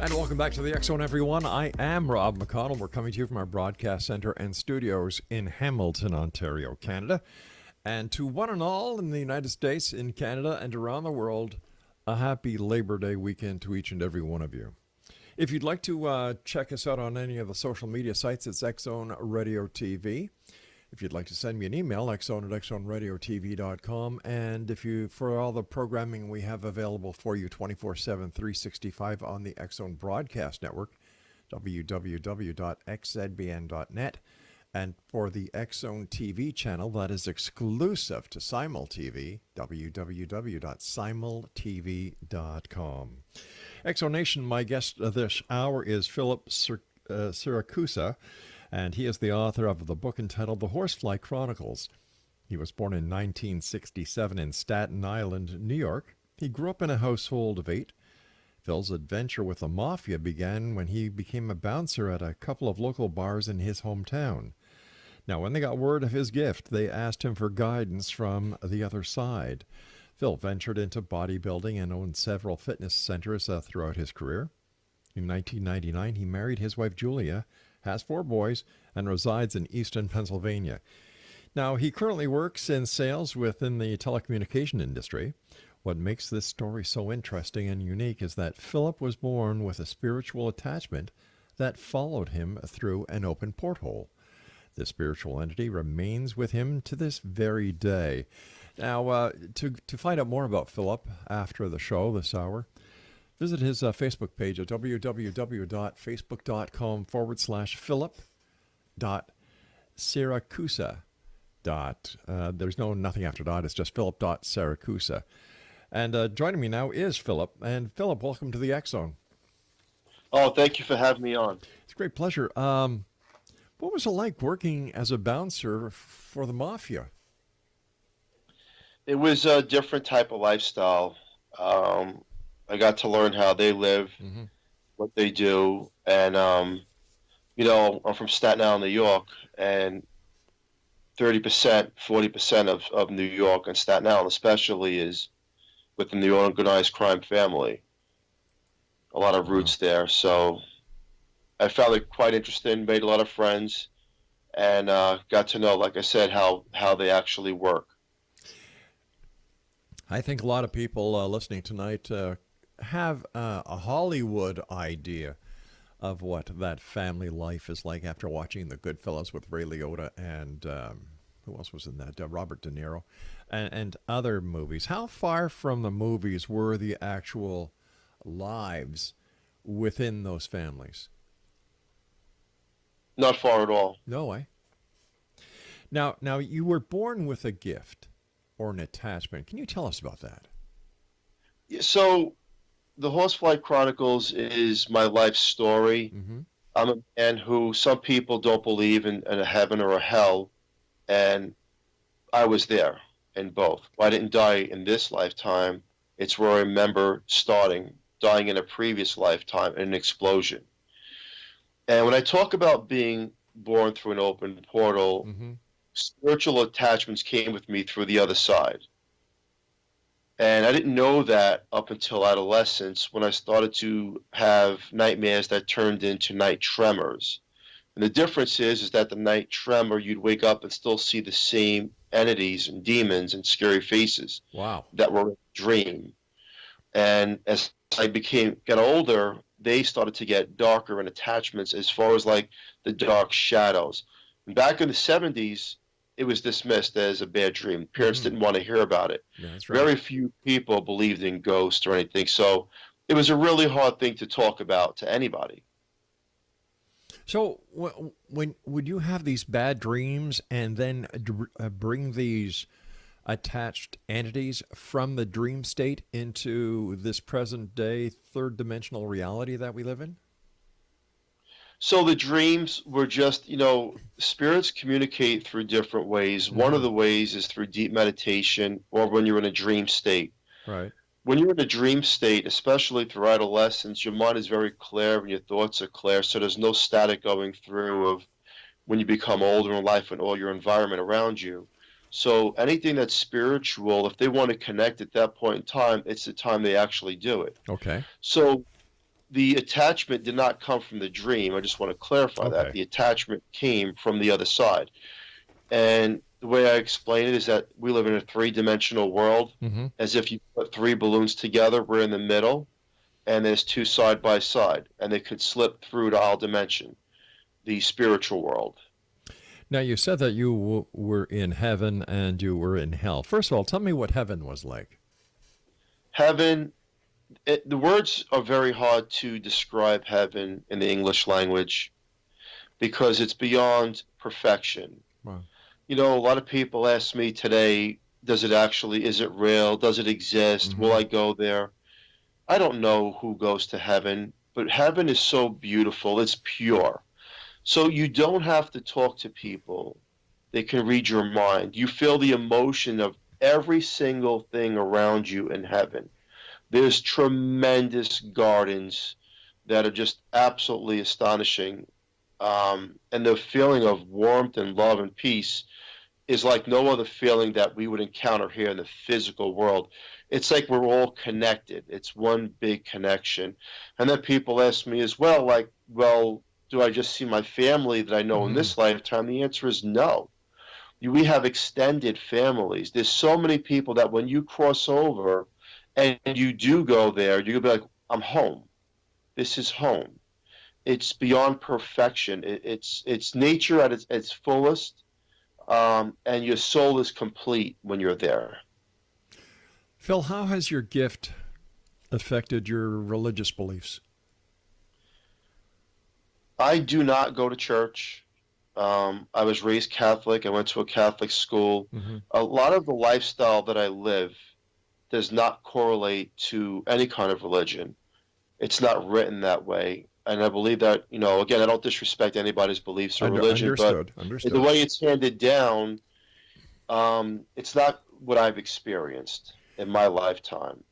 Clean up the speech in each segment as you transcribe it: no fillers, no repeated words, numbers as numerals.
And welcome back to the X Zone, everyone. I am Rob McConnell. We're coming to you from our broadcast center and studios in Hamilton, Ontario, Canada. And to one and all in the United States, in Canada, and around the world, a happy Labor Day weekend to each and every one of you. If you'd like to check us out on any of the social media sites, it's X Zone Radio TV. If you'd like to send me an email, xzone@xzoneradiotv.com. And if you, for all the programming we have available for you 24/7, 365 on the X Zone Broadcast Network, www.xzbn.net. And for the X Zone TV channel that is exclusive to Simul TV, www.simultv.com. X Zone Nation, my guest this hour is Philip Siracusa, and he is the author of the book entitled The Horsefly Chronicles. He was born in 1967 in Staten Island, New York. He grew up in a household of 8. Phil's adventure with the Mafia began when he became a bouncer at a couple of local bars in his hometown. Now, when they got word of his gift, they asked him for guidance from the other side. Phil ventured into bodybuilding and owned several fitness centers throughout his career. In 1999, he married his wife Julia, has 4 boys, and resides in Easton, Pennsylvania. Now, he currently works in sales within the telecommunication industry. What makes this story so interesting and unique is that Philip was born with a spiritual attachment that followed him through an open porthole. This spiritual entity remains with him to this very day. Now, to find out more about Philip after the show this hour, visit his Facebook page at www.facebook.com/Philip.Siracusa. There's nothing after dot. It's just Philip.Siracusa. And joining me now is Philip. And Philip, welcome to the X Zone. Oh, thank you for having me on. It's a great pleasure. What was it like working as a bouncer for the Mafia? It was a different type of lifestyle. I got to learn how they live, what they do, and I'm from Staten Island, New York, and 30%, 40% of New York and Staten Island especially is within the organized crime family. A lot of roots there, so I found it quite interesting, made a lot of friends, and got to know, like I said, how they actually work. I think a lot of people listening tonight have a Hollywood idea of what that family life is like after watching The Goodfellas with Ray Liotta and who else was in that? Robert De Niro and other movies. How far from the movies were the actual lives within those families? Not far at all. No way. Now you were born with a gift or an attachment. Can you tell us about that? So the Horsefly Chronicles is my life story. I'm a man who some people don't believe in a heaven or a hell, and I was there in both. I didn't die in this lifetime. It's where I remember dying in a previous lifetime in an explosion. And when I talk about being born through an open portal, spiritual attachments came with me through the other side. And I didn't know that up until adolescence when I started to have nightmares that turned into night tremors. And the difference is that the night tremor, you'd wake up and still see the same entities and demons and scary faces. Wow. That were a dream. And as I got older, they started to get darker in attachments as far as like the dark shadows. And back in the 70s, it was dismissed as a bad dream. Parents didn't want to hear about it. Yeah, that's right. Very few people believed in ghosts or anything. So it was a really hard thing to talk about to anybody. So when would you have these bad dreams and then bring these attached entities from the dream state into this present day third dimensional reality that we live in? So the dreams were just, spirits communicate through different ways. One of the ways is through deep meditation or when you're in a dream state. Right. When you're in a dream state, especially through adolescence, your mind is very clear and your thoughts are clear, so there's no static going through of when you become older in life and all your environment around you. So anything that's spiritual, if they want to connect at that point in time, it's the time they actually do it. Okay. So the attachment did not come from the dream. I just want to clarify that. Okay. The attachment came from the other side. And the way I explain it is that we live in a three-dimensional world, Mm-hmm. as if you put three balloons together, we're in the middle, and there's two side by side, and they could slip through to our dimension, the spiritual world. Now, you said that you were in heaven and you were in hell. First of all, tell me what heaven was like. Heaven, the words are very hard to describe heaven in the English language because it's beyond perfection. Wow. You know, a lot of people ask me today, is it real? Does it exist? Mm-hmm. Will I go there? I don't know who goes to heaven, but heaven is so beautiful. It's pure. So you don't have to talk to people. They can read your mind. You feel the emotion of every single thing around you in heaven. There's tremendous gardens that are just absolutely astonishing. And the feeling of warmth and love and peace is like no other feeling that we would encounter here in the physical world. It's like we're all connected. It's one big connection. And then people ask me as well, like, well, do I just see my family that I know in this lifetime? The answer is no. We have extended families. There's so many people that when you cross over and you do go there, you'll be like, I'm home. This is home. It's beyond perfection. It's nature at its fullest, and your soul is complete when you're there. Phil, how has your gift affected your religious beliefs? I do not go to church. I was raised Catholic. I went to a Catholic school. Mm-hmm. A lot of the lifestyle that I live does not correlate to any kind of religion. It's not written that way. And I believe that, you know, again, I don't disrespect anybody's beliefs or religion, but Understood. the way it's handed down, it's not what I've experienced in my lifetime.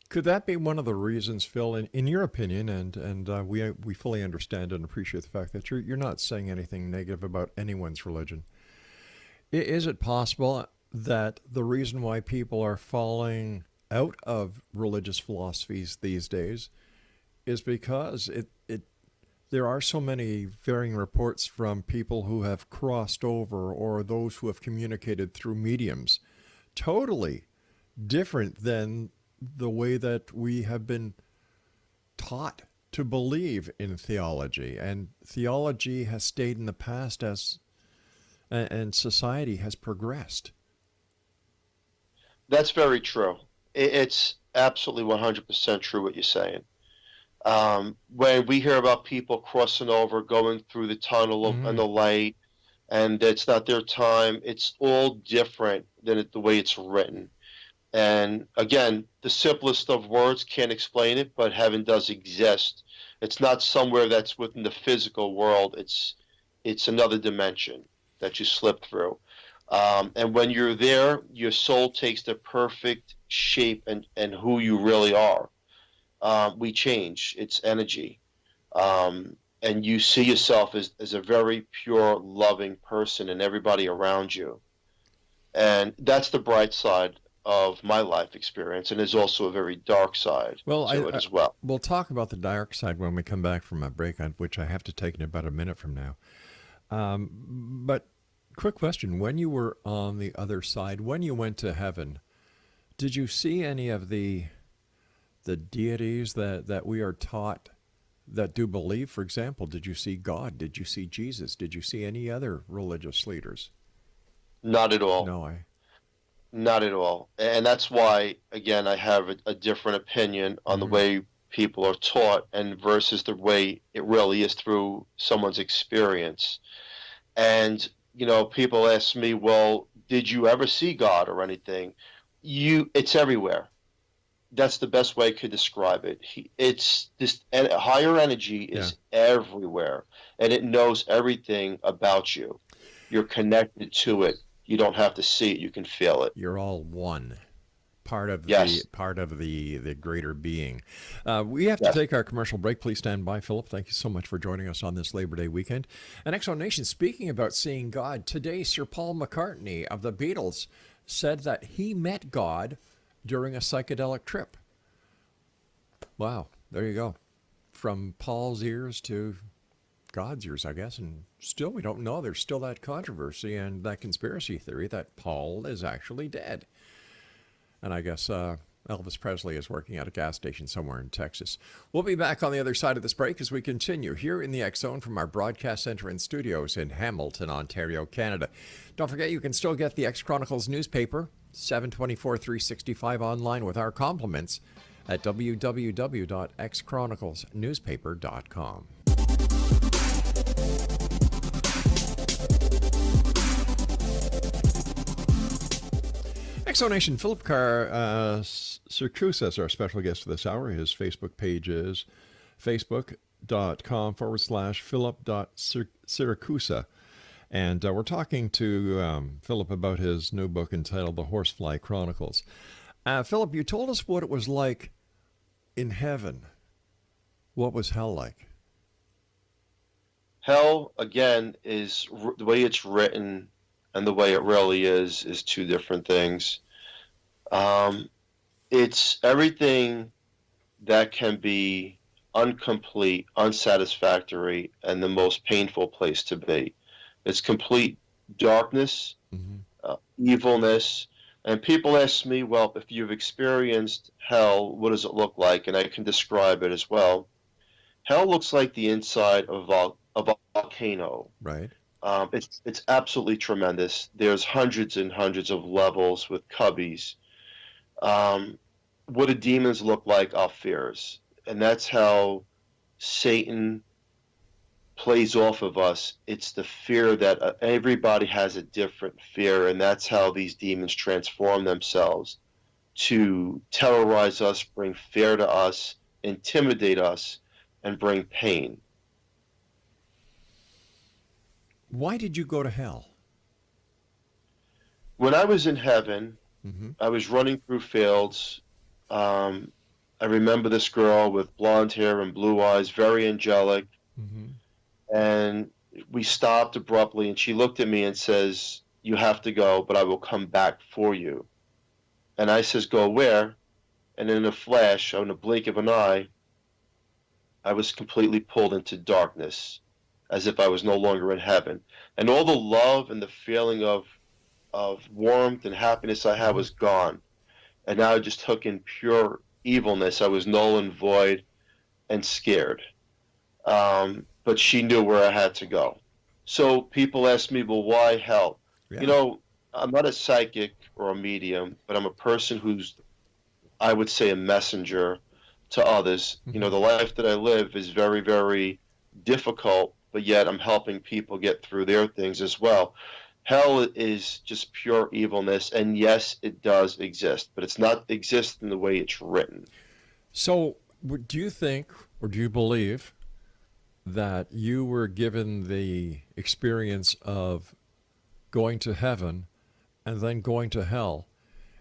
Could that be one of the reasons, Phil, in your opinion, and we fully understand and appreciate the fact that you're not saying anything negative about anyone's religion. Is it possible that the reason why people are falling out of religious philosophies these days is because there are so many varying reports from people who have crossed over or those who have communicated through mediums, totally different than the way that we have been taught to believe in theology. And theology has stayed in the past and society has progressed. That's very true. It's absolutely 100% true what you're saying. When we hear about people crossing over, going through the tunnel and the light, and it's not their time, it's all different than the way it's written. And again, the simplest of words can't explain it, but heaven does exist. It's not somewhere that's within the physical world. It's another dimension that you slip through. And when you're there, your soul takes the perfect shape and who you really are. We change. It's energy. And you see yourself as a very pure, loving person and everybody around you. And that's the bright side of my life experience, and there's also a very dark side to it as well. We'll talk about the dark side when we come back from a break, which I have to take in about a minute from now. But quick question, when you were on the other side, when you went to heaven, did you see any of the deities that we are taught that do believe? For example, did you see God? Did you see Jesus? Did you see any other religious leaders? Not at all. No, Not at all. And that's why, again, I have a different opinion on the way people are taught and versus the way it really is through someone's experience. And, you know, people ask me, well, did you ever see God or anything? It's everywhere. That's the best way I could describe it. It's this higher energy is everywhere, and it knows everything about you. You're connected to it. You don't have to see it; you can feel it. You're all one, part of the greater being. We have to take our commercial break. Please stand by, Philip. Thank you so much for joining us on this Labor Day weekend. And Exo Nation, speaking about seeing God, today Sir Paul McCartney of the Beatles said that he met God during a psychedelic trip. Wow, there you go. from Paul's ears to God's ears, I guess, and still we don't know. There's still that controversy and that conspiracy theory that Paul is actually dead. And I guess Elvis Presley is working at a gas station somewhere in Texas. We'll be back on the other side of this break as we continue here in the X Zone from our broadcast center and studios in Hamilton, Ontario, Canada. Don't forget, you can still get the X Chronicles newspaper, 7/24, 365 online with our compliments at www.xchroniclesnewspaper.com. Exonation, Philip Siracusa is our special guest for this hour. His Facebook page is facebook.com/Philip.Siracusa. And we're talking to Philip about his new book entitled The Horsefly Chronicles. Philip, you told us what it was like in heaven. What was hell like? Hell, again, is the way it's written and the way it really is two different things. It's everything that can be incomplete, unsatisfactory, and the most painful place to be. It's complete darkness, evilness. And people ask me, well, if you've experienced hell, what does it look like? And I can describe it as well. Hell looks like the inside of a volcano. Right. It's absolutely tremendous. There's hundreds and hundreds of levels with cubbies. What do demons look like? Our fears. And that's how Satan plays off of us. It's the fear that everybody has a different fear, and that's how these demons transform themselves to terrorize us, bring fear to us, intimidate us, and bring pain. Why did you go to hell? When I was in heaven, I was running through fields. I remember this girl with blonde hair and blue eyes, very angelic. And we stopped abruptly, and she looked at me and says, "You have to go, but I will come back for you." And I says, "Go where?" And in a flash, in a blink of an eye, I was completely pulled into darkness, as if I was no longer in heaven. And all the love and the feeling of warmth and happiness I had was gone. And now I just took in pure evilness. I was null and void and scared. But she knew where I had to go. So people ask me, well, why hell? Yeah. You know, I'm not a psychic or a medium, but I'm a person who's, I would say, a messenger to others. You know, the life that I live is very, very difficult, but yet I'm helping people get through their things as well. Hell is just pure evilness, and yes, it does exist, but it's not exist in the way it's written. So do you think, or do you believe, that you were given the experience of going to heaven and then going to hell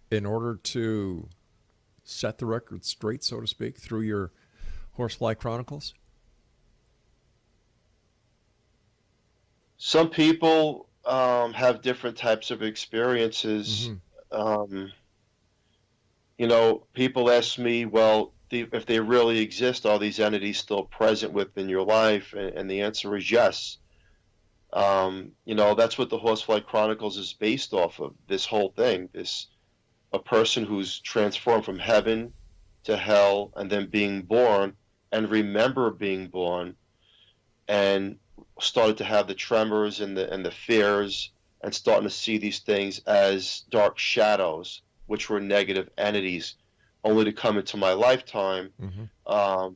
in order to set the record straight, so to speak, through your Horsefly Chronicles? Some people have different types of experiences. You know, people ask me, well, if they really exist, are these entities still present within your life? And the answer is yes. You know, that's what the Horsefly Chronicles is based off of, this whole thing. A person who's transformed from heaven to hell and then being born and remember being born and started to have the tremors and the fears and starting to see these things as dark shadows, which were negative entities, only to come into my lifetime. And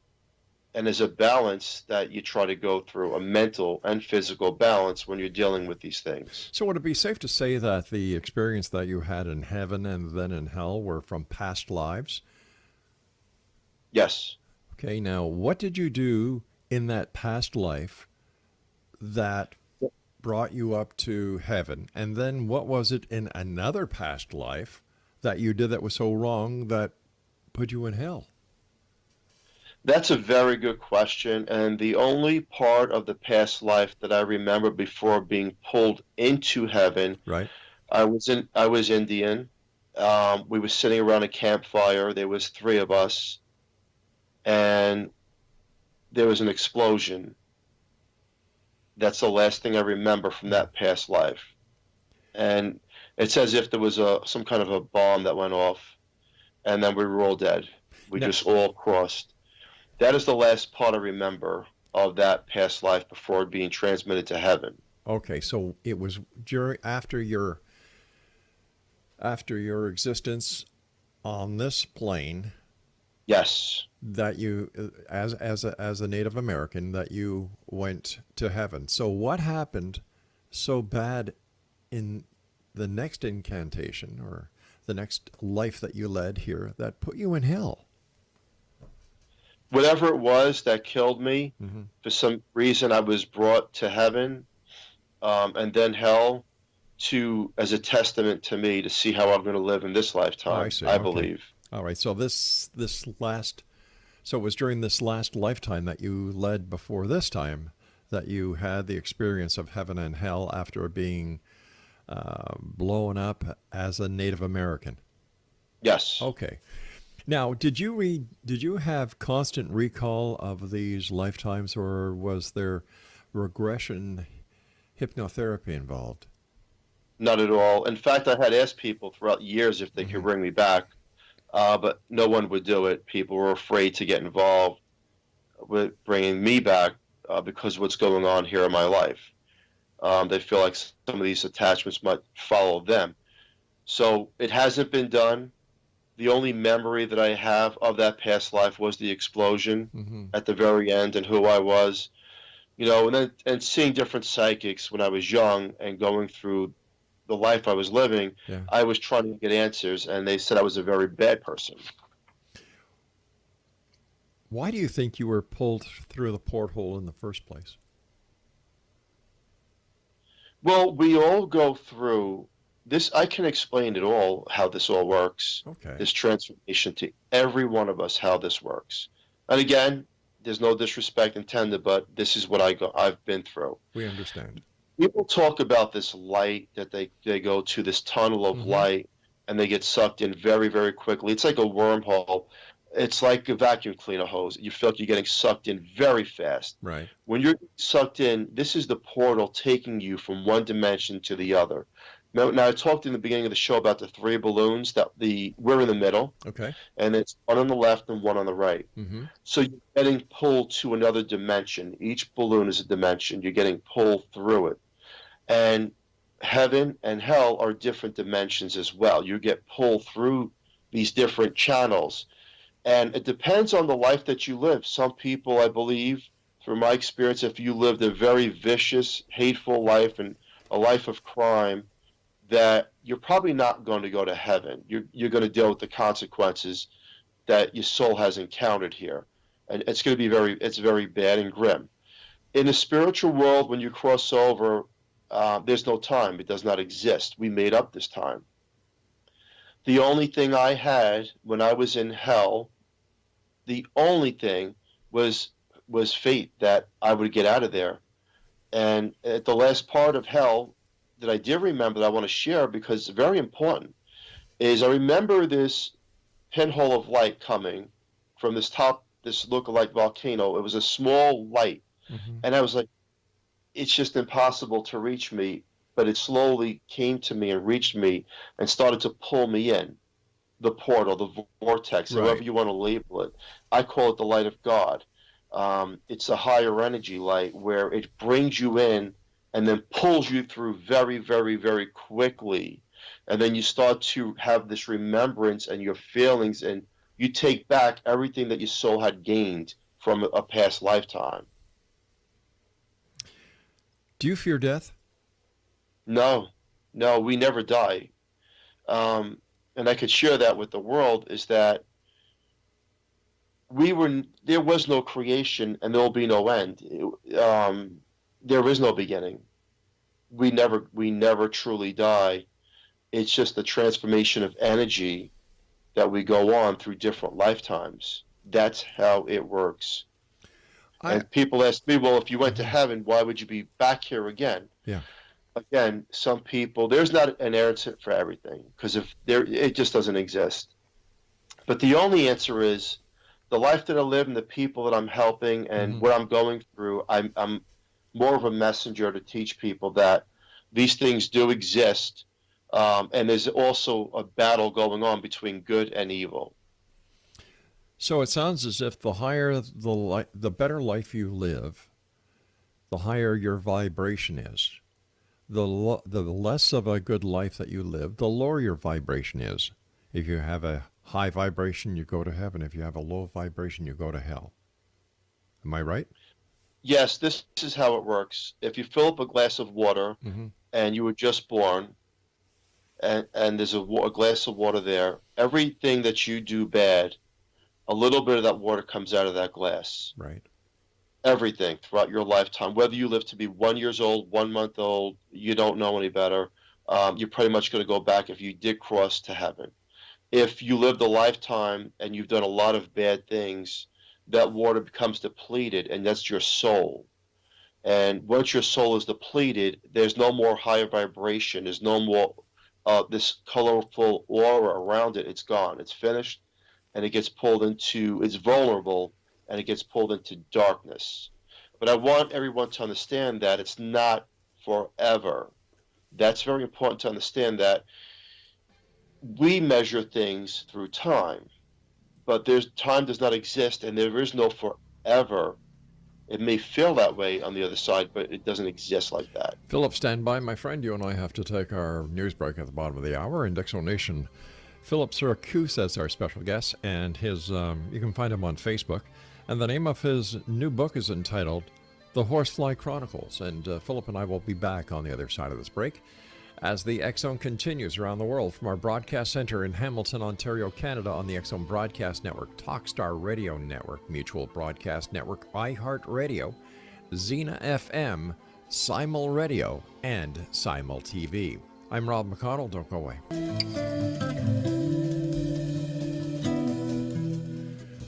there's a balance that you try to go through, a mental and physical balance when you're dealing with these things. So would it be safe to say that the experience that you had in heaven and then in hell were from past lives? Yes. Okay, now what did you do in that past life that brought you up to heaven? And then what was it in another past life that you did that was so wrong that put you in hell? That's a very good question. And the only part of the past life that I remember before being pulled into heaven, right? I was Indian. We were sitting around a campfire. There was 3 of us. And there was an explosion. That's the last thing I remember from that past life. And it's as if there was some kind of a bomb that went off, and then we were all dead. We just all crossed. That is the last part I remember of that past life before being transmitted to heaven. Okay, so it was after your existence on this plane. Yes. That you, as a Native American, that you went to heaven. So what happened so bad in the next incantation or the next life that you led here that put you in hell? Whatever it was that killed me, for some reason I was brought to heaven, and then hell, as a testament to me to see how I'm going to live in this lifetime. I believe. All right. So so it was during this last lifetime that you led before this time that you had the experience of heaven and hell after being blown up as a Native American. Yes. Okay. Now, did you have constant recall of these lifetimes, or was there regression hypnotherapy involved? Not at all. In fact, I had asked people throughout years if they could bring me back, but no one would do it. People were afraid to get involved with bringing me back because of what's going on here in my life. They feel like some of these attachments might follow them. So it hasn't been done. The only memory that I have of that past life was the explosion at the very end and who I was, and seeing different psychics when I was young and going through the life I was living. Yeah. I was trying to get answers, and they said I was a very bad person. Why do you think you were pulled through the porthole in the first place? Well, we all go through this. I can explain it all, how this all works. Okay. This transformation to every one of us, how this works. And again, there's no disrespect intended, but this is what I've been through. We understand. People talk about this light that they go to, this tunnel of light, and they get sucked in very, very quickly. It's like a wormhole. It's like a vacuum cleaner hose. You feel like you're getting sucked in very fast. Right. When you're sucked in, this is the portal taking you from one dimension to the other. Now I talked in the beginning of the show about the 3 balloons we're in the middle. Okay. And it's one on the left and one on the right. So you're getting pulled to another dimension. Each balloon is a dimension. You're getting pulled through it. And heaven and hell are different dimensions as well. You get pulled through these different channels. And it depends on the life that you live. Some people, I believe, through my experience, if you lived a very vicious, hateful life and a life of crime, that you're probably not going to go to heaven. You're going to deal with the consequences that your soul has encountered here. And it's going to be it's very bad and grim. In the spiritual world, when you cross over, there's no time. It does not exist. We made up this time. The only thing I had when I was in hell, the only thing was fate, that I would get out of there. And at the last part of hell that I did remember that I want to share, because it's very important, is I remember this pinhole of light coming from this lookalike volcano. It was a small light. And I was like, it's just impossible to reach me. But it slowly came to me and reached me and started to pull me in. The portal, the vortex, however you want to label it. I call it the light of God. It's a higher energy light where it brings you in and then pulls you through very, very, very quickly. And then you start to have this remembrance and your feelings, and you take back everything that your soul had gained from a past lifetime. Do you fear death? No, we never die. And I could share that with the world, is that there was no creation and there will be no end. There is no beginning. We never truly die. It's just the transformation of energy that we go on through different lifetimes. That's how it works. And people ask me, well, if you went to heaven, why would you be back here again? Yeah. Again, some people, there's not an answer for everything, because it just doesn't exist. But the only answer is the life that I live and the people that I'm helping and what I'm going through, I'm more of a messenger to teach people that these things do exist, and there's also a battle going on between good and evil. So it sounds as if the higher the better life you live, the higher your vibration is. The less of a good life that you live, the lower your vibration is. If you have a high vibration, you go to heaven. If you have a low vibration, you go to hell. Am I right? Yes, this is how it works. If you fill up a glass of water and you were just born, and there's a glass of water there, everything that you do bad, a little bit of that water comes out of that glass. Right. Everything throughout your lifetime, whether you live to be 1 year old, 1 month old, you don't know any better. You're pretty much going to go back if you did cross to heaven. If you lived a lifetime and you've done a lot of bad things, that water becomes depleted, and that's your soul. And once your soul is depleted, there's no more higher vibration. There's no more this colorful aura around it. It's gone. It's finished, and it gets pulled into, it's vulnerable, and it gets pulled into darkness. But I want everyone to understand that it's not forever. That's very important to understand, that we measure things through time, but time does not exist, and there is no forever. It may feel that way on the other side, but it doesn't exist like that. Philip, stand by, my friend. You and I have to take our news break at the bottom of the hour. In X Zone Nation, Philip Siracusa is our special guest, and his you can find him on Facebook. And the name of his new book is entitled The Horsefly Chronicles. And Philip and I will be back on the other side of this break as the X Zone continues around the world from our broadcast center in Hamilton, Ontario, Canada, on the X Zone Broadcast Network, Talkstar Radio Network, Mutual Broadcast Network, iHeartRadio, Xena FM, Simul Radio, and Simul TV. I'm Rob McConnell. Don't go away.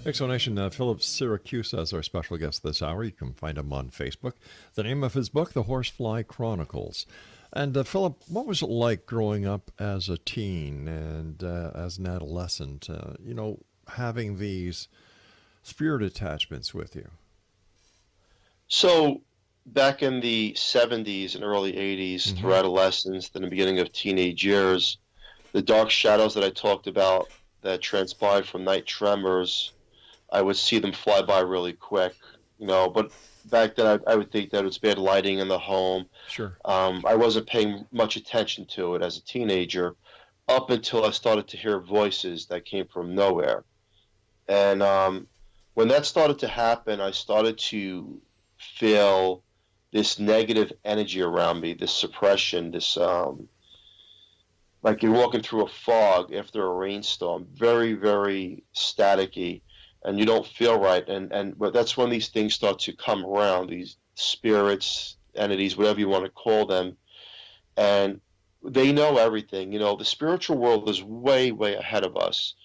X Zone Nation, Philip Siracusa is our special guest this hour. You can find him on Facebook. The name of his book, The Horsefly Chronicles. And Philip, what was it like growing up as a teen and as an adolescent, having these spirit attachments with you? So back in the 70s and early 80s, through adolescence, then the beginning of teenage years, the dark shadows that I talked about that transpired from night tremors, I would see them fly by really quick, but back then I would think that it was bad lighting in the home. Sure. I wasn't paying much attention to it as a teenager up until I started to hear voices that came from nowhere. And when that started to happen, I started to feel this negative energy around me, this suppression, this like you're walking through a fog after a rainstorm, very, very staticky, and you don't feel right. But that's when these things start to come around, these spirits, entities, whatever you want to call them, and they know everything. The spiritual world is way, way ahead of us,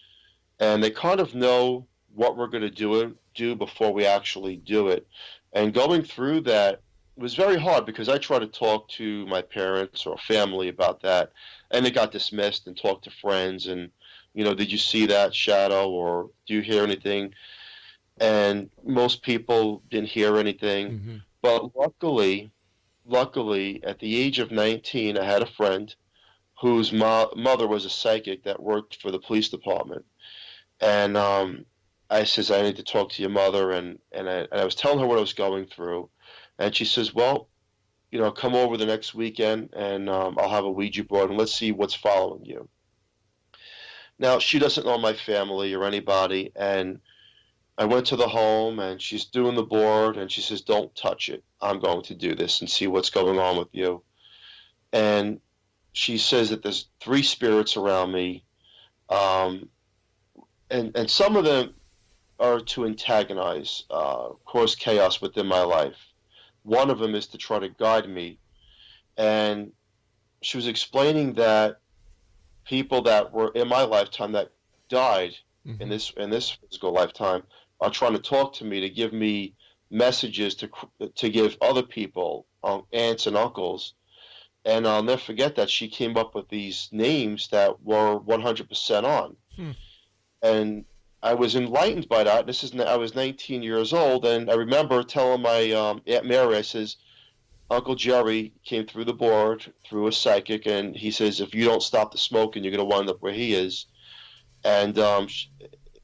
and they kind of know what we're going to do before we actually do it. And going through that was very hard because I tried to talk to my parents or family about that, and it got dismissed, and talked to friends and, did you see that shadow, or do you hear anything? And most people didn't hear anything. But luckily, at the age of 19, I had a friend whose mother was a psychic that worked for the police department. And I says, I need to talk to your mother. And I was telling her what I was going through. And she says, well, come over the next weekend, and I'll have a Ouija board, and let's see what's following you. Now, she doesn't know my family or anybody, and I went to the home, and she's doing the board, and she says, don't touch it. I'm going to do this and see what's going on with you. And she says that there's 3 spirits around me, and some of them are to antagonize, cause chaos within my life. One of them is to try to guide me. And she was explaining that people that were in my lifetime that died in this physical lifetime are trying to talk to me, to give me messages to give other people, aunts and uncles. And I'll never forget that she came up with these names that were 100% on. And I was enlightened by that. I was 19 years old, and I remember telling my Aunt Mary, I says, Uncle Jerry came through the board, through a psychic, and he says, if you don't stop the smoking, you're going to wind up where he is. And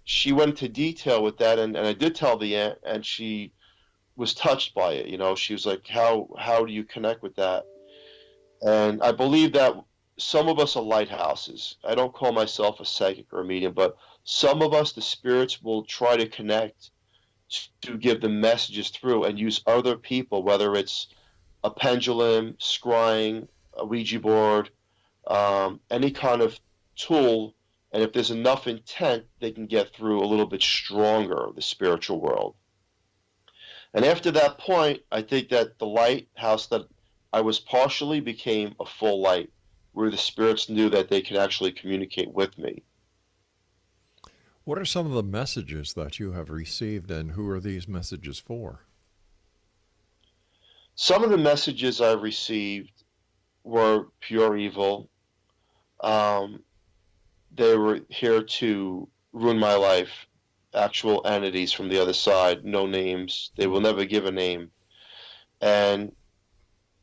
she went into detail with that, and I did tell the aunt, and she was touched by it. You know, she was like, how do you connect with that? And I believe that some of us are lighthouses. I don't call myself a psychic or a medium, but some of us, the spirits, will try to connect to give the messages through and use other people, whether it's a pendulum, scrying, a Ouija board, any kind of tool. And if there's enough intent, they can get through a little bit stronger, the spiritual world. And after that point, I think that the lighthouse that I was partially became a full light, where the spirits knew that they could actually communicate with me. What are some of the messages that you have received, and who are these messages for? Some of the messages I received were pure evil. They were here to ruin my life. Actual entities from the other side, no names. They will never give a name. And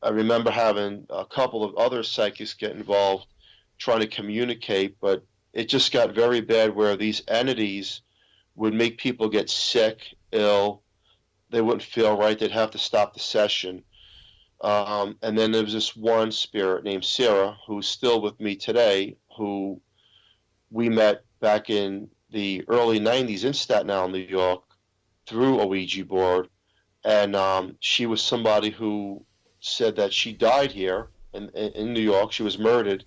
I remember having a couple of other psychics get involved trying to communicate, but it just got very bad where these entities would make people get sick, ill. They wouldn't feel right. They'd have to stop the session. And then there was this one spirit named Sarah, who's still with me today, who we met back in the early 90s in Staten Island, New York, through a Ouija board. And she was somebody who said that she died here in New York. She was murdered.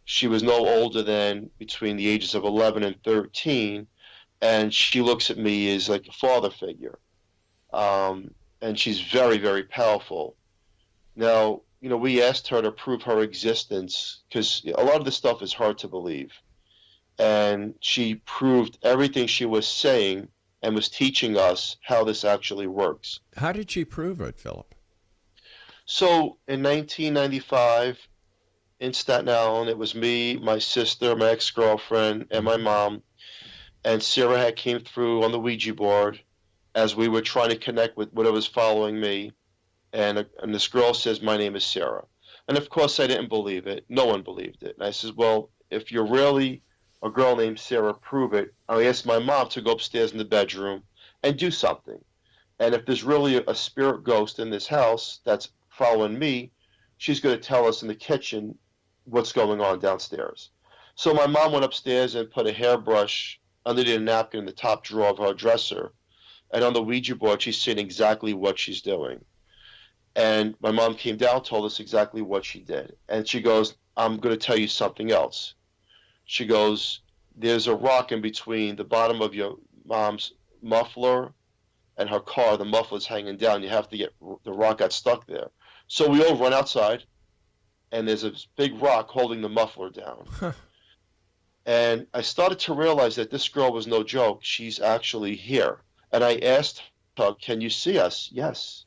She was no older than between the ages of 11 and 13. And she looks at me as like a father figure. And she's very, very powerful. Now, you know, we asked her to prove her existence because a lot of this stuff is hard to believe. And she proved everything she was saying and was teaching us how this actually works. How did she prove it, Philip? So in 1995, in Staten Island, it was me, my sister, my ex-girlfriend, and my mom. And Sarah had came through on the Ouija board as we were trying to connect with whatever was following me. And this girl says, my name is Sarah. And of course, I didn't believe it. No one believed it. And I says, well, if you're really a girl named Sarah, prove it. I asked my mom to go upstairs in the bedroom and do something. And if there's really a spirit ghost in this house that's following me, she's going to tell us in the kitchen what's going on downstairs. So my mom went upstairs and put a hairbrush underneath a napkin in the top drawer of her dresser. And on the Ouija board, she's seeing exactly what she's doing. And my mom came down, told us exactly what she did. And she goes, I'm going to tell you something else. She goes, there's a rock in between the bottom of your mom's muffler and her car. The muffler's hanging down. You have to get, the rock got stuck there. So we all run outside, and there's a big rock holding the muffler down. And I started to realize that this girl was no joke. She's actually here. And I asked her, can you see us? Yes.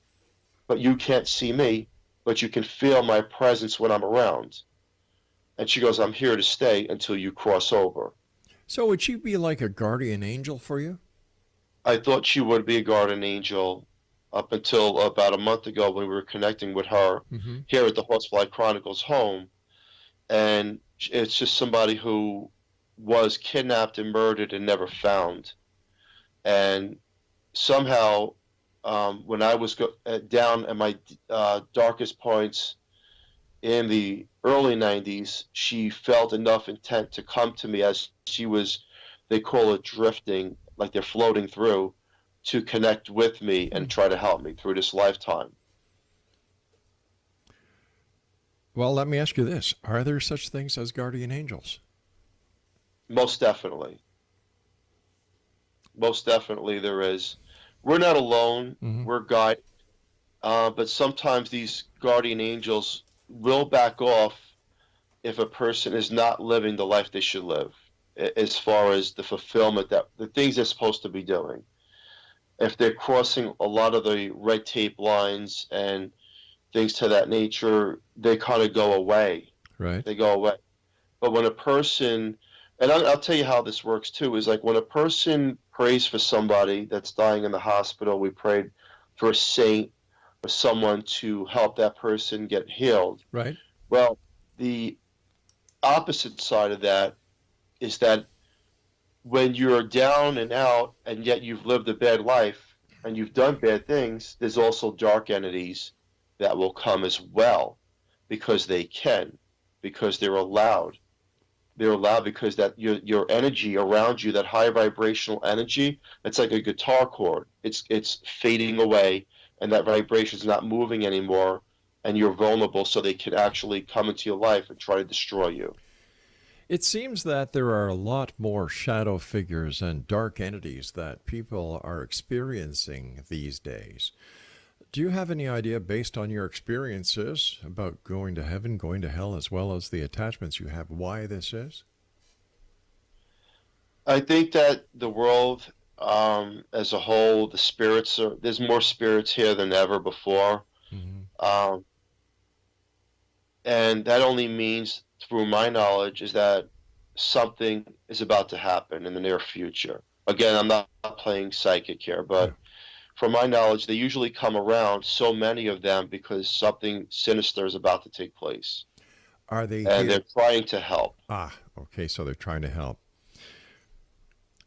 But you can't see me, but you can feel my presence when I'm around. And she goes, I'm here to stay until you cross over. So would she be like a guardian angel for you? I thought she would be a guardian angel up until about a month ago when we were connecting with her here at the Horsefly Chronicles home. And it's just somebody who was kidnapped and murdered and never found. And somehow, when I was down at my darkest points in the early 90s, she felt enough intent to come to me as she was, they call it drifting, like they're floating through, to connect with me and try to help me through this lifetime. Well, let me ask you this. Are there such things as guardian angels? Most definitely. Most definitely there is. We're not alone. We're guided. But sometimes these guardian angels will back off if a person is not living the life they should live, as far as the fulfillment, that the things they're supposed to be doing. If they're crossing a lot of the red tape lines and things to that nature, they kind of go away. Right. They go away. But when a person And I'll tell you how this works too, is like when a person prays for somebody that's dying in the hospital, we prayed for a saint or someone to help that person get healed. Right. Well, the opposite side of that is that when you're down and out and yet you've lived a bad life and you've done bad things, there's also dark entities that will come as well because they can, because they're allowed. They're allowed because that your energy around you, that high vibrational energy, it's like a guitar chord. It's fading away, and that vibration is not moving anymore, and you're vulnerable, so they can actually come into your life and try to destroy you. It seems that there are a lot more shadow figures and dark entities that people are experiencing these days. Do you have any idea, based on your experiences, about going to heaven, going to hell, as well as the attachments you have, why this is? I think that the world, as a whole, the spirits are there's more spirits here than ever before, Mm-hmm. um, and that only means, through my knowledge, is that something is about to happen in the near future. Again, I'm not playing psychic here, Yeah. but from my knowledge, they usually come around, so many of them, because something sinister is about to take place, Are they and they're here? trying to help. Ah, okay, so they're trying to help.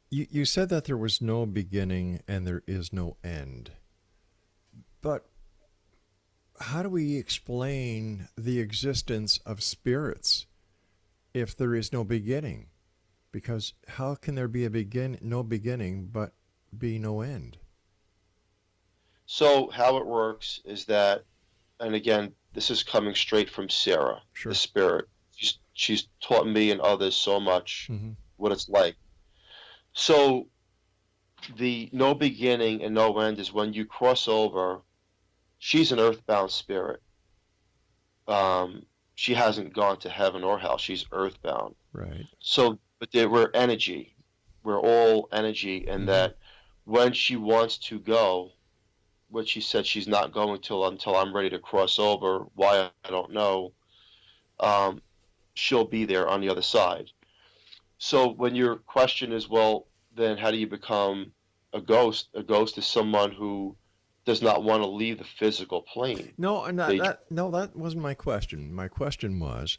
You said that there was no beginning and there is no end. But how do we explain the existence of spirits if there is no beginning? Because how can there be no beginning but be no end? So how it works is that, and again, this is coming straight from Sarah, the Sure. spirit. She's taught me and others so much Mm-hmm. what it's like. So the no beginning and no end is when you cross over. She's an earthbound spirit. She hasn't gone to heaven or hell. She's earthbound. Right. So, but we're energy. We're all energy, and Mm-hmm. that when she wants to go, what she said she's not going until I'm ready to cross over. Why I don't know. Um, she'll be there on the other side. So when your question is, well, then how do you become a ghost? A ghost is someone who does not want to leave the physical plane. No, and that, They that no, that wasn't my question. My question was,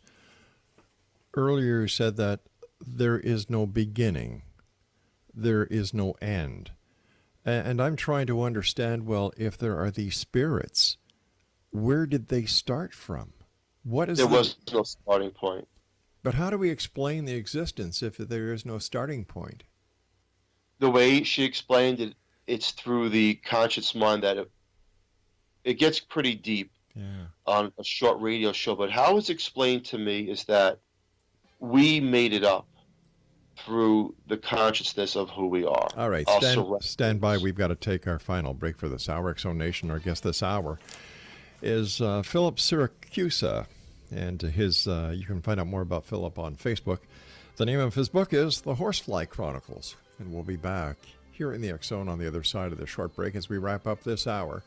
earlier you said that there is no beginning, there is no end. And I'm trying to understand, well, if there are these spirits, where did they start from? What is There the was no starting point. But how do we explain the existence if there is no starting point? The way she explained it, it's through the conscious mind that it gets pretty deep Yeah. on a short radio show. But how it's explained to me is that we made it up through the consciousness of who we are. All right, Our stand by. surroundings. We've got to take our final break for this hour. Exo Nation, our guest this hour is Philip Siracusa, and you can find out more about Philip on Facebook. The name of his book is The Horsefly Chronicles, and we'll be back here in the X Zone on the other side of the short break as we wrap up this hour,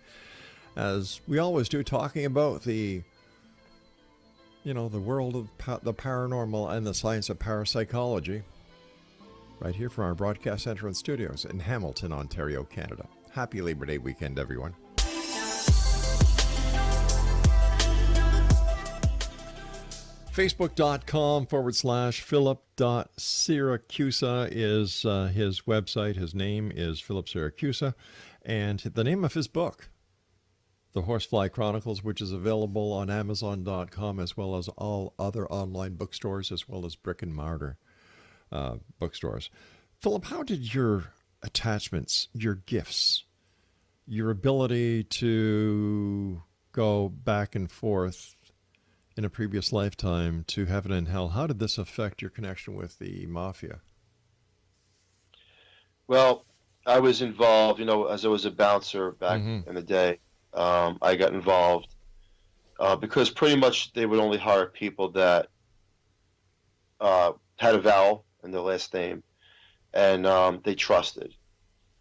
as we always do, talking about the world of the paranormal and the science of parapsychology, right here from our broadcast center and studios in Hamilton, Ontario, Canada. Happy Labor Day weekend, everyone. Facebook.com/Philip.Siracusa is his website. His name is Philip Siracusa. And the name of his book, The Horsefly Chronicles, which is available on Amazon.com as well as all other online bookstores, as well as brick and mortar bookstores. Philip, how did your attachments, your gifts, your ability to go back and forth in a previous lifetime to heaven and hell, how did this affect your connection with the mafia? Well, I was involved, as I was a bouncer back Mm-hmm. in the day. I got involved because pretty much they would only hire people that had a vowel in their last name, and they trusted.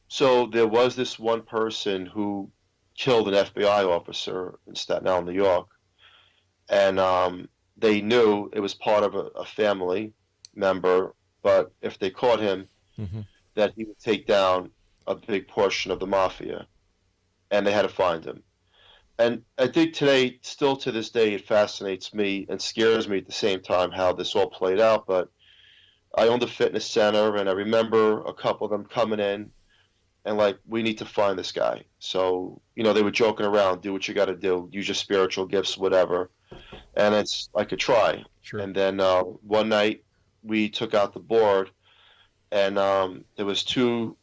So there was this one person who killed an FBI officer in Staten Island, New York, and they knew it was part of a family member but if they caught him, Hmm. that he would take down a big portion of the mafia, and they had to find him. And I think today, still to this day, it fascinates me and scares me at the same time how this all played out. But I owned a fitness center, and I remember a couple of them coming in and like, we need to find this guy. So, they were joking around, do what you got to do, use your spiritual gifts, whatever. And it's I could try. Sure. And then one night we took out the board, and there was two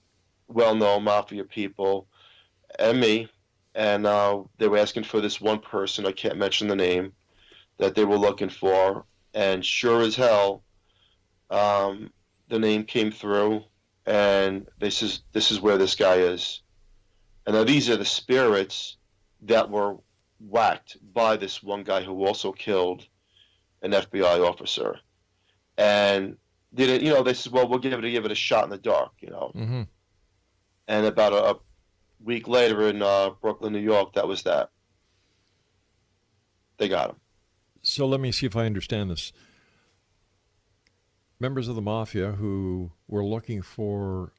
well-known mafia people and me, and they were asking for this one person. I can't mention the name that they were looking for, and sure as hell, the name came through, and this is where this guy is. And now these are the spirits that were whacked by this one guy who also killed an FBI officer. And did it, they said, well, we'll give it a shot in the dark, Hmm. And about a week later in Brooklyn, New York, that was that. They got him. So let me see if I understand this. Members of the mafia who were looking for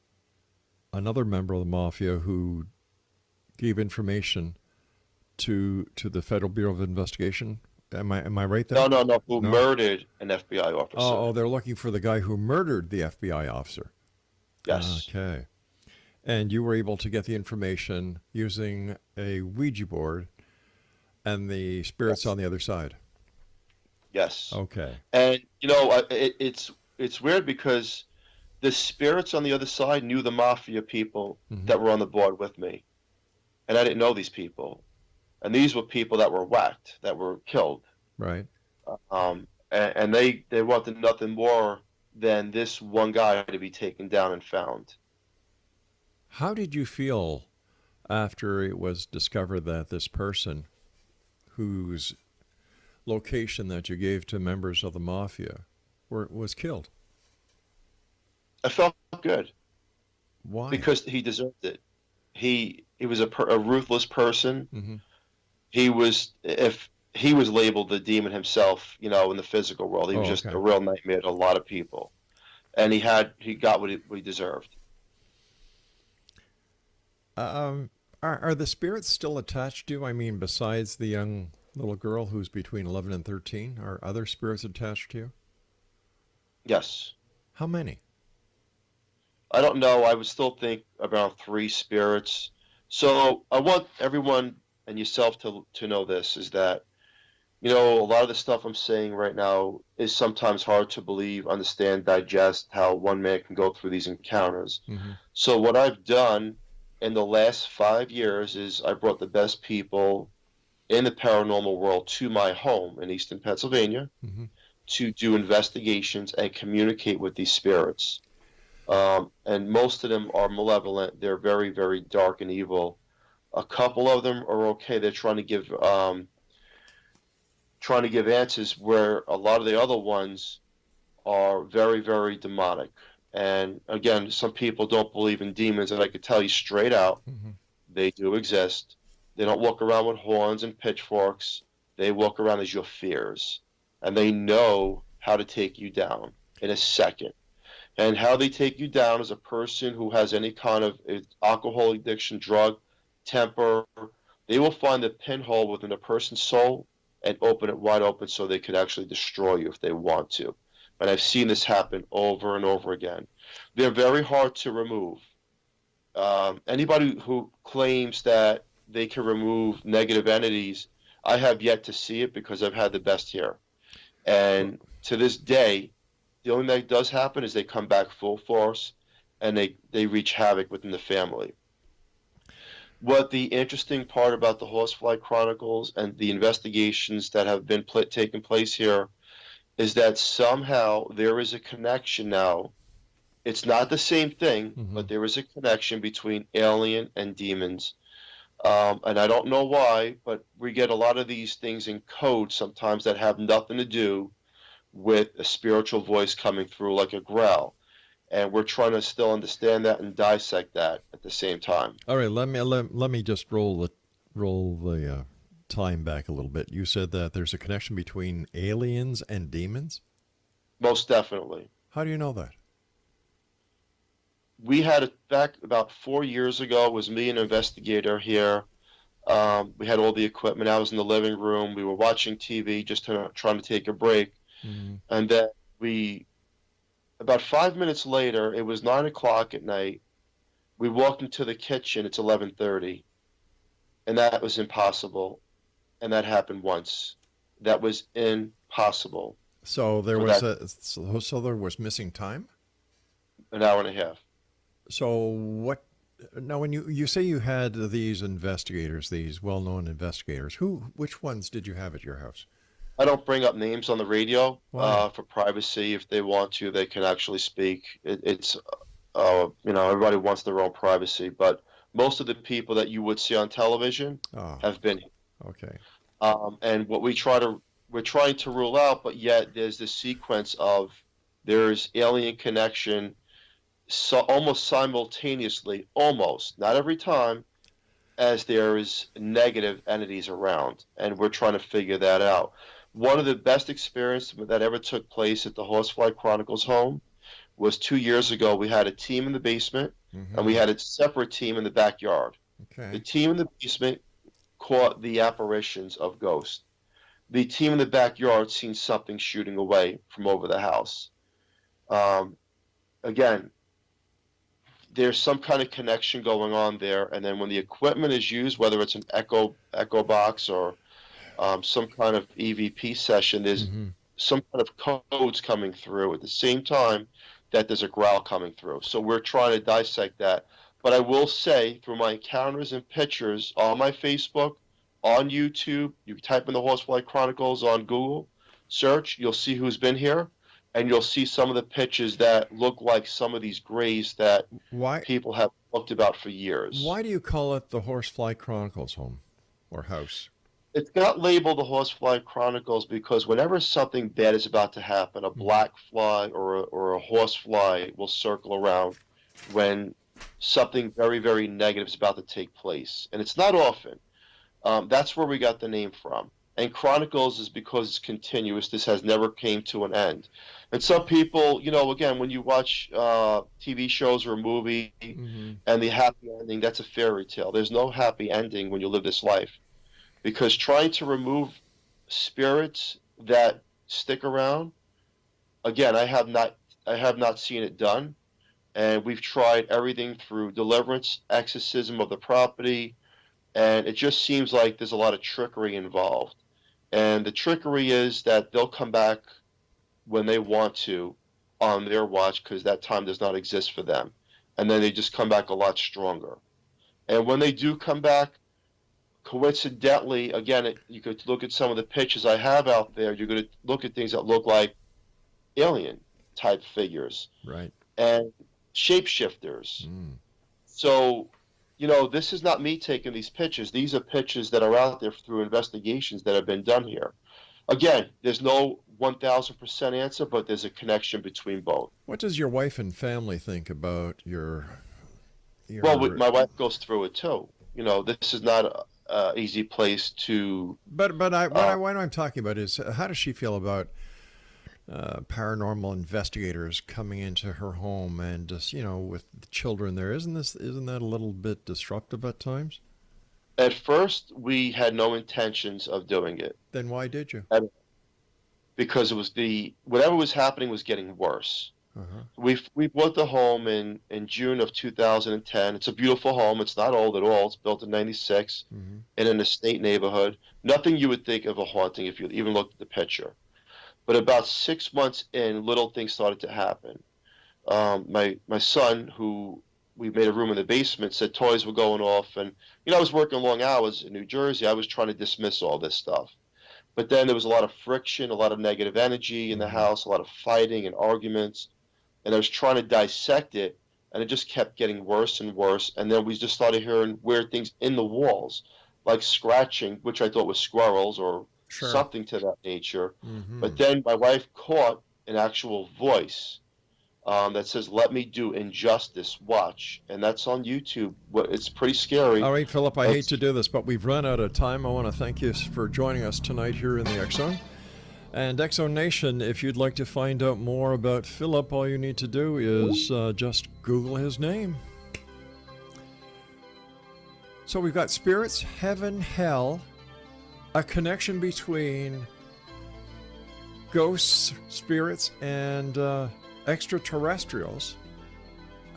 another member of the mafia who gave information to the Federal Bureau of Investigation. Am I right there? No. Who No? murdered an FBI officer? Oh, they're looking for the guy who murdered the FBI officer. Yes. Okay. And you were able to get the information using a Ouija board and the spirits Yes. on the other side. Yes. Okay. And it's weird because the spirits on the other side knew the mafia people Hmm. that were on the board with me, and I didn't know these people. And these were people that were whacked, that were killed. Right. And they wanted nothing more than this one guy to be taken down and found. How did you feel after it was discovered that this person whose location that you gave to members of the mafia was killed? I felt good Why? because he deserved it. He was a ruthless person. Hmm. If he was labeled the demon himself, in the physical world, he was just Okay. a real nightmare to a lot of people, and he got what he deserved. Are the spirits still attached to you? I mean, besides the young little girl who's between 11 and 13, are other spirits attached to you? Yes. How many? I don't know. I would still think about 3 spirits. So I want everyone and yourself to know this, is that, a lot of the stuff I'm saying right now is sometimes hard to believe, understand, digest, how one man can go through these encounters. Hmm. So what I've done in the last 5 years is I brought the best people in the paranormal world to my home in Easton, Pennsylvania, Hmm. to do investigations and communicate with these spirits. And most of them are malevolent. They're very, very dark and evil. A couple of them are okay. They're trying to give answers, where a lot of the other ones are very, very demonic. And again, some people don't believe in demons, and I could tell you straight out, Hmm. they do exist. They don't walk around with horns and pitchforks. They walk around as your fears, and they know how to take you down in a second. And how they take you down is a person who has any kind of alcohol addiction, drug, temper. They will find the pinhole within a person's soul and open it wide open so they could actually destroy you if they want to. And I've seen this happen over and over again. They're very hard to remove. Anybody who claims that they can remove negative entities, I have yet to see it because I've had the best here. And to this day, the only thing that does happen is they come back full force, and they wreak havoc within the family. What the interesting part about the Horsefly Chronicles and the investigations that have been taking place here is that somehow there is a connection now. It's not the same thing, Hmm. but there is a connection between alien and demons. And I don't know why, but we get a lot of these things in code sometimes that have nothing to do with a spiritual voice coming through like a growl. And we're trying to still understand that and dissect that at the same time. All right, let me just roll the time back a little bit. You said that there's a connection between aliens and demons. Most definitely. How do you know that? we had it back about 4 years ago. It was me and an investigator here. We had all the equipment. I was in the living room. We were watching TV, just trying to take a break. Mm-hmm. And then about 5 minutes later, it was 9 o'clock at night. We walked into the kitchen. It's 11:30, and that was impossible. And that happened once. That was impossible. So there was so there was missing time? An hour and a half. So what? Now, when you say you had these investigators, these well-known investigators, which ones did you have at your house? I don't bring up names on the radio Why? for privacy. If they want to, they can actually speak. It's everybody wants their own privacy, but most of the people that you would see on television Oh, have been. okay. And what we're trying to rule out, but yet there's this sequence of there's alien connection, so almost simultaneously, almost not every time, as there is negative entities around, and we're trying to figure that out. One of the best experiences that ever took place at the Horsefly Chronicles home was 2 years ago. We had a team in the basement, and we had a separate team in the backyard. Okay. The team in the basement caught the apparitions of ghosts. The team in the backyard seen something shooting away from over the house. Again, there's some kind of connection going on there, and then when the equipment is used, whether it's an echo box or some kind of EVP session, there's some kind of codes coming through at the same time that there's a growl coming through. So we're trying to dissect that. But I will say, through my encounters and pictures on my Facebook, on YouTube, you type in the Horsefly Chronicles on Google search, you'll see who's been here, and you'll see some of the pictures that look like some of these grays that people have talked about for years. Why do you call it the Horsefly Chronicles home or house? It's got labeled the Horsefly Chronicles because whenever something bad is about to happen, a black fly or a horsefly will circle around when something very, very negative is about to take place. And it's not often. That's where we got the name from. And Chronicles is because it's continuous. This has never came to an end. And some people, again, when you watch TV shows or a movie and the happy ending, that's a fairy tale. There's no happy ending when you live this life. Because trying to remove spirits that stick around, again, I have not seen it done. And we've tried everything through deliverance, exorcism of the property, and it just seems like there's a lot of trickery involved. And the trickery is that they'll come back when they want to on their watch because that time does not exist for them. And then they just come back a lot stronger. And when they do come back, coincidentally, again, you could look at some of the pictures I have out there. You're going to look at things that look like alien type figures. Right. And shapeshifters. So, this is not me taking these pictures. These are pictures that are out there through investigations that have been done here. Again, there's no 1,000% answer, but there's a connection between both. What does your wife and family think about your... Well, my wife goes through it too. This is not an easy place to... But what I'm talking about is, how does she feel about paranormal investigators coming into her home and just, with the children there? Isn't that a little bit disruptive at times? At first, we had no intentions of doing it. Then why did you? Because it was whatever was happening was getting worse. We bought the home in June of 2010. It's a beautiful home. It's not old at all. It's built in '96 in an estate neighborhood. Nothing you would think of a haunting if you even looked at the picture. But about 6 months in, little things started to happen. My son, who we made a room in the basement, said toys were going off. And, I was working long hours in New Jersey. I was trying to dismiss all this stuff. But then there was a lot of friction, a lot of negative energy in the house, a lot of fighting and arguments. And I was trying to dissect it, and it just kept getting worse and worse. And then we just started hearing weird things in the walls, like scratching, which I thought was squirrels or something to that nature. But then my wife caught an actual voice that says, "Let me do injustice, watch." And that's on YouTube. It's pretty scary. All right, Philip, I hate to do this, but we've run out of time. I want to thank you for joining us tonight here in the X Zone. And Exonation, if you'd like to find out more about Philip, all you need to do is just Google his name. So we've got spirits, heaven, hell, a connection between ghosts, spirits, and extraterrestrials,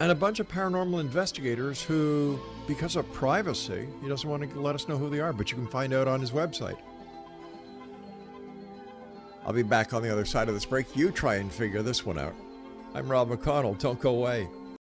and a bunch of paranormal investigators who, because of privacy, he doesn't want to let us know who they are, but you can find out on his website. I'll be back on the other side of this break. You try and figure this one out. I'm Rob McConnell. Don't go away.